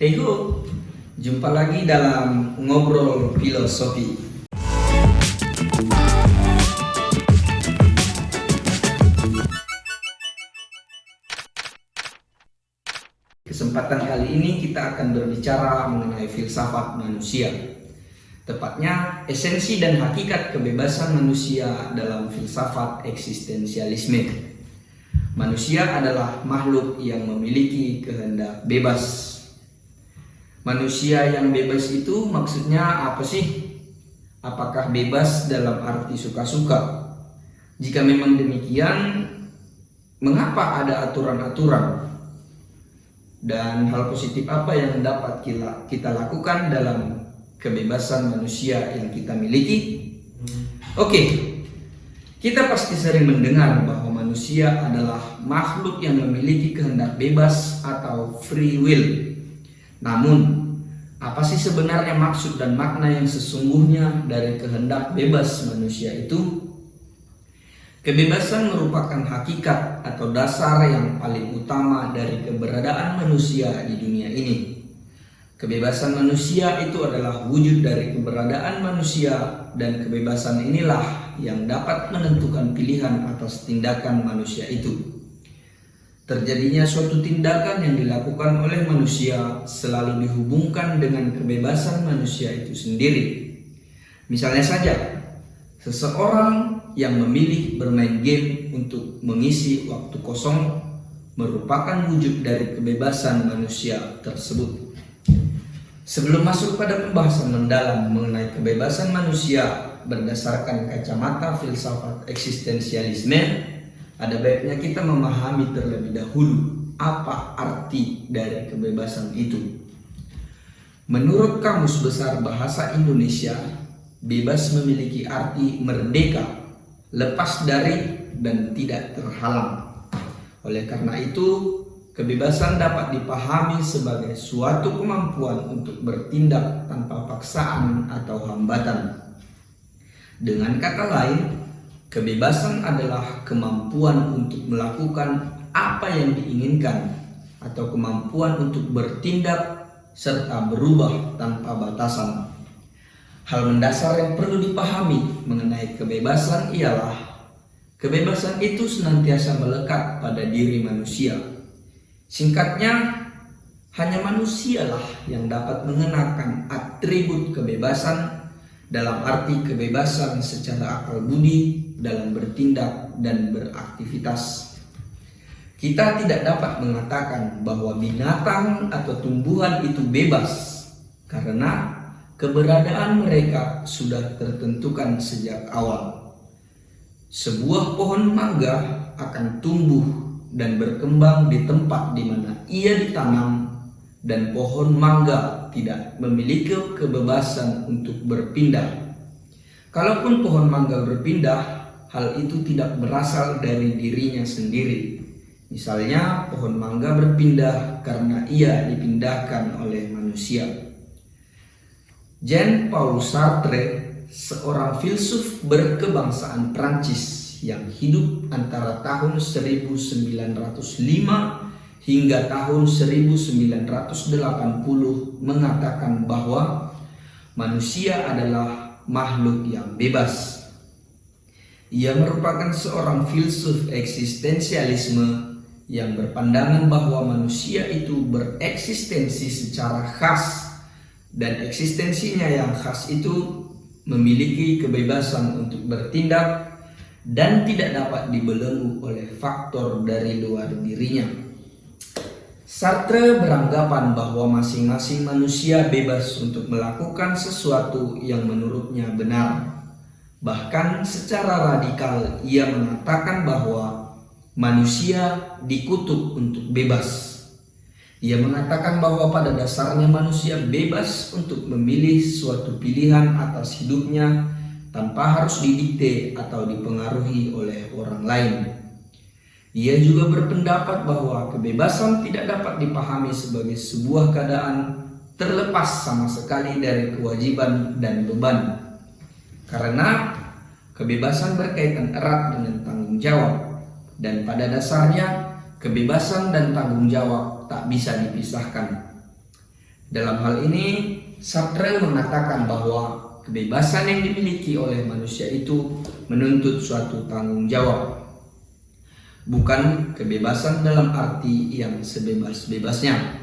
Hey ho, jumpa lagi dalam Ngobrol Filosofi. Kesempatan kali ini kita akan berbicara mengenai filsafat manusia. Tepatnya esensi dan hakikat kebebasan manusia dalam filsafat eksistensialisme. Manusia adalah makhluk yang memiliki kehendak bebas. Manusia yang bebas itu maksudnya apa sih? Apakah bebas dalam arti suka-suka? Jika memang demikian, mengapa ada aturan-aturan? Dan hal positif apa yang dapat kita lakukan dalam kebebasan manusia yang kita miliki? Oke. Kita pasti sering mendengar bahwa manusia adalah makhluk yang memiliki kehendak bebas atau free will. Namun, apa sih sebenarnya maksud dan makna yang sesungguhnya dari kehendak bebas manusia itu? Kebebasan merupakan hakikat atau dasar yang paling utama dari keberadaan manusia di dunia ini. Kebebasan manusia itu adalah wujud dari keberadaan manusia, dan kebebasan inilah yang dapat menentukan pilihan atas tindakan manusia itu. Terjadinya suatu tindakan yang dilakukan oleh manusia selalu dihubungkan dengan kebebasan manusia itu sendiri. Misalnya saja, seseorang yang memilih bermain game untuk mengisi waktu kosong merupakan wujud dari kebebasan manusia tersebut. Sebelum masuk pada pembahasan mendalam mengenai kebebasan manusia berdasarkan kacamata filsafat eksistensialisme, ada baiknya kita memahami terlebih dahulu apa arti dari kebebasan itu. Menurut Kamus Besar Bahasa Indonesia, bebas memiliki arti merdeka, lepas dari dan tidak terhalang. Oleh karena itu, kebebasan dapat dipahami sebagai suatu kemampuan untuk bertindak tanpa paksaan atau hambatan. Dengan kata lain, kebebasan adalah kemampuan untuk melakukan apa yang diinginkan atau kemampuan untuk bertindak serta berubah tanpa batasan. Hal mendasar yang perlu dipahami mengenai kebebasan ialah kebebasan itu senantiasa melekat pada diri manusia. Singkatnya, hanya manusialah yang dapat mengenakan atribut kebebasan dalam arti kebebasan secara akal budi dalam bertindak dan beraktivitas. Kita tidak dapat mengatakan bahwa binatang atau tumbuhan itu bebas karena keberadaan mereka sudah tertentukan sejak awal. Sebuah pohon mangga akan tumbuh dan berkembang di tempat di mana ia ditanam, dan pohon mangga tidak memiliki kebebasan untuk berpindah. Kalaupun pohon mangga berpindah, hal itu tidak berasal dari dirinya sendiri. Misalnya, pohon mangga berpindah karena ia dipindahkan oleh manusia. Jean-Paul Sartre, seorang filsuf berkebangsaan Prancis yang hidup antara tahun 1905 hingga tahun 1980, mengatakan bahwa manusia adalah makhluk yang bebas. Ia merupakan seorang filsuf eksistensialisme yang berpandangan bahwa manusia itu bereksistensi secara khas, dan eksistensinya yang khas itu memiliki kebebasan untuk bertindak dan tidak dapat dibelenggu oleh faktor dari luar dirinya. Sartre beranggapan bahwa masing-masing manusia bebas untuk melakukan sesuatu yang menurutnya benar. Bahkan secara radikal ia mengatakan bahwa manusia dikutuk untuk bebas. Ia mengatakan bahwa pada dasarnya manusia bebas untuk memilih suatu pilihan atas hidupnya tanpa harus didikte atau dipengaruhi oleh orang lain. Ia juga berpendapat bahwa kebebasan tidak dapat dipahami sebagai sebuah keadaan terlepas sama sekali dari kewajiban dan beban. Karena kebebasan berkaitan erat dengan tanggung jawab, dan pada dasarnya kebebasan dan tanggung jawab tak bisa dipisahkan. Dalam hal ini, Sartre mengatakan bahwa kebebasan yang dimiliki oleh manusia itu menuntut suatu tanggung jawab, bukan kebebasan dalam arti yang sebebas-bebasnya.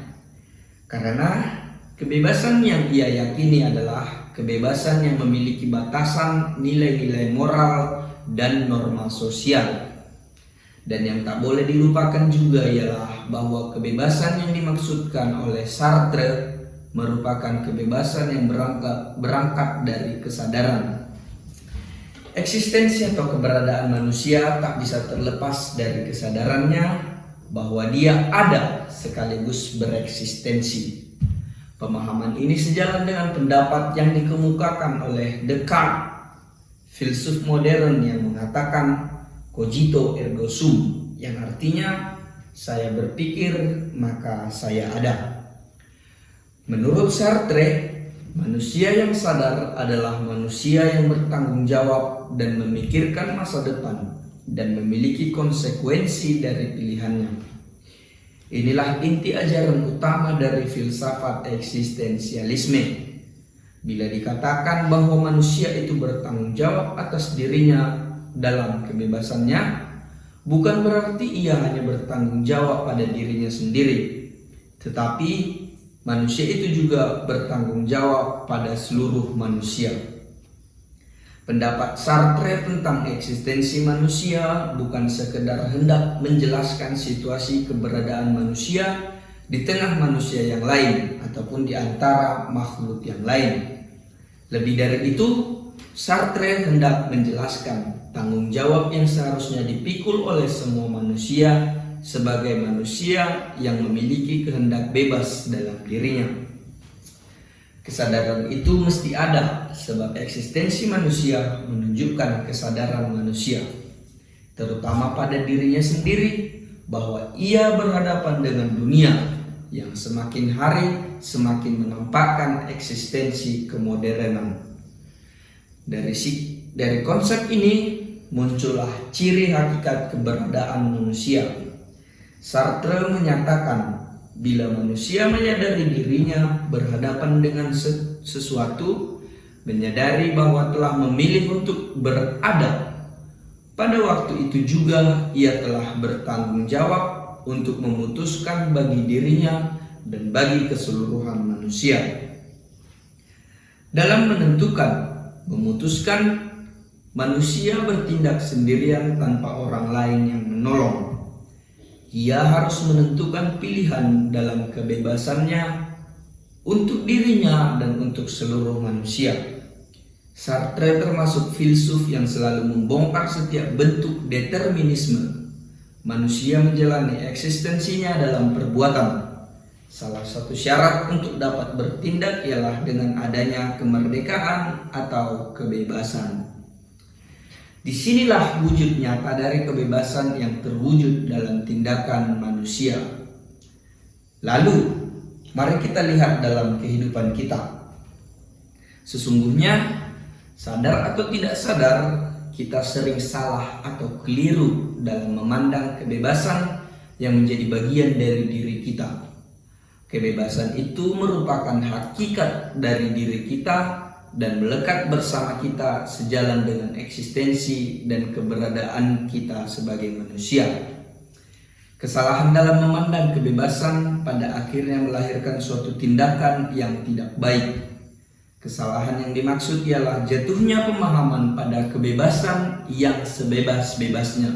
Karena kebebasan yang ia yakini adalah kebebasan yang memiliki batasan nilai-nilai moral dan norma sosial. Dan yang tak boleh dilupakan juga ialah bahwa kebebasan yang dimaksudkan oleh Sartre merupakan kebebasan yang berangkat dari kesadaran. Eksistensi atau keberadaan manusia tak bisa terlepas dari kesadarannya bahwa dia ada sekaligus bereksistensi. Pemahaman ini sejalan dengan pendapat yang dikemukakan oleh Descartes, filsuf modern, yang mengatakan cogito ergo sum, yang artinya saya berpikir maka saya ada. Menurut Sartre, manusia yang sadar adalah manusia yang bertanggung jawab dan memikirkan masa depan dan memiliki konsekuensi dari pilihannya. Inilah inti ajaran utama dari filsafat eksistensialisme. Bila dikatakan bahwa manusia itu bertanggung jawab atas dirinya dalam kebebasannya, bukan berarti ia hanya bertanggung jawab pada dirinya sendiri, tetapi manusia itu juga bertanggung jawab pada seluruh manusia. Pendapat Sartre tentang eksistensi manusia bukan sekedar hendak menjelaskan situasi keberadaan manusia di tengah manusia yang lain ataupun di antara makhluk yang lain. Lebih dari itu, Sartre hendak menjelaskan tanggung jawab yang seharusnya dipikul oleh semua manusia sebagai manusia yang memiliki kehendak bebas dalam dirinya. Kesadaran itu mesti ada sebab eksistensi manusia menunjukkan kesadaran manusia, terutama pada dirinya sendiri, bahwa ia berhadapan dengan dunia yang semakin hari semakin menampakkan eksistensi kemodernan. Dari konsep ini muncullah ciri hakikat keberadaan manusia. Sartre menyatakan bila manusia menyadari dirinya berhadapan dengan sesuatu, menyadari bahwa telah memilih untuk berada, pada waktu itu juga ia telah bertanggung jawab untuk memutuskan bagi dirinya dan bagi keseluruhan manusia. Dalam memutuskan, manusia bertindak sendirian tanpa orang lain yang menolong. Ia harus menentukan pilihan dalam kebebasannya untuk dirinya dan untuk seluruh manusia. Sartre termasuk filsuf yang selalu membongkar setiap bentuk determinisme. Manusia menjalani eksistensinya dalam perbuatan. Salah satu syarat untuk dapat bertindak ialah dengan adanya kemerdekaan atau kebebasan. Disinilah wujud nyata dari kebebasan yang terwujud dalam tindakan manusia. Lalu, mari kita lihat dalam kehidupan kita. Sesungguhnya, sadar atau tidak sadar, kita sering salah atau keliru dalam memandang kebebasan yang menjadi bagian dari diri kita. Kebebasan itu merupakan hakikat dari diri kita dan melekat bersama kita sejalan dengan eksistensi dan keberadaan kita sebagai manusia. Kesalahan dalam memandang kebebasan pada akhirnya melahirkan suatu tindakan yang tidak baik. Kesalahan yang dimaksud ialah jatuhnya pemahaman pada kebebasan yang sebebas-bebasnya.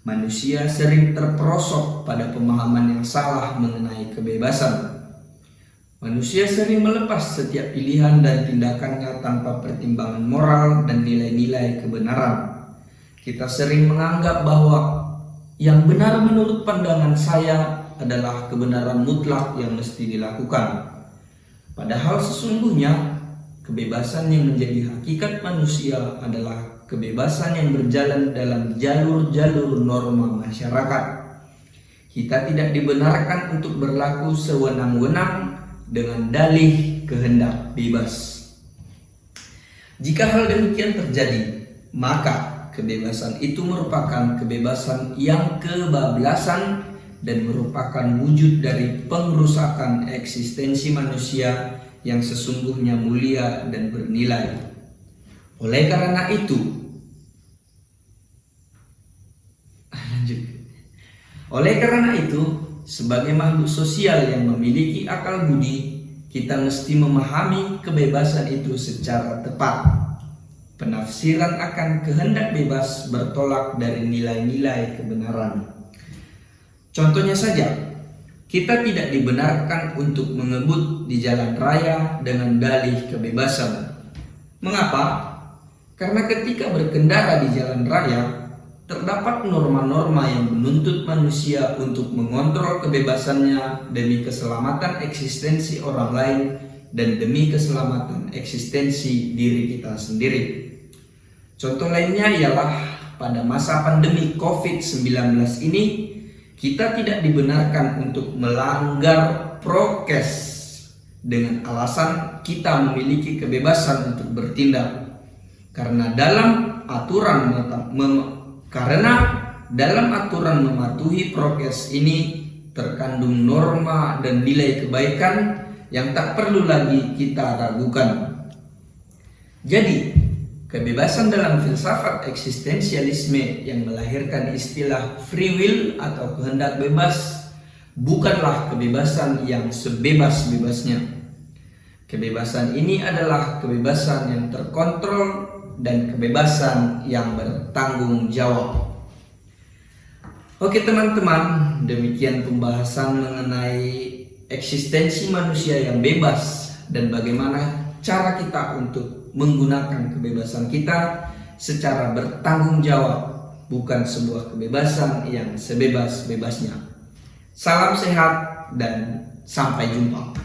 Manusia sering terperosok pada pemahaman yang salah mengenai kebebasan. Manusia sering melepas setiap pilihan dan tindakannya tanpa pertimbangan moral dan nilai-nilai kebenaran. Kita sering menganggap bahwa yang benar menurut pandangan saya adalah kebenaran mutlak yang mesti dilakukan. Padahal sesungguhnya kebebasan yang menjadi hakikat manusia adalah kebebasan yang berjalan dalam jalur-jalur norma masyarakat. Kita tidak dibenarkan untuk berlaku sewenang-wenang dengan dalih kehendak bebas. Jika hal demikian terjadi, maka kebebasan itu merupakan kebebasan yang kebablasan dan merupakan wujud dari pengerusakan eksistensi manusia yang sesungguhnya mulia dan bernilai. Oleh karena itu, sebagai makhluk sosial yang memiliki akal budi, kita mesti memahami kebebasan itu secara tepat. Penafsiran akan kehendak bebas bertolak dari nilai-nilai kebenaran. Contohnya saja, kita tidak dibenarkan untuk mengebut di jalan raya dengan dalih kebebasan. Mengapa? Karena ketika berkendara di jalan raya, terdapat norma-norma yang menuntut manusia untuk mengontrol kebebasannya demi keselamatan eksistensi orang lain dan demi keselamatan eksistensi diri kita sendiri. Contoh lainnya ialah pada masa pandemi COVID-19 ini, kita tidak dibenarkan untuk melanggar prokes dengan alasan kita memiliki kebebasan untuk bertindak. Karena dalam aturan mematuhi prokes ini terkandung norma dan nilai kebaikan yang tak perlu lagi kita ragukan. Jadi, kebebasan dalam filsafat eksistensialisme yang melahirkan istilah free will atau kehendak bebas bukanlah kebebasan yang sebebas-bebasnya. Kebebasan ini adalah kebebasan yang terkontrol dan kebebasan yang bertanggung jawab. Oke teman-teman, demikian pembahasan mengenai eksistensi manusia yang bebas dan bagaimana cara kita untuk menggunakan kebebasan kita secara bertanggung jawab, bukan sebuah kebebasan yang sebebas-bebasnya. Salam sehat dan sampai jumpa.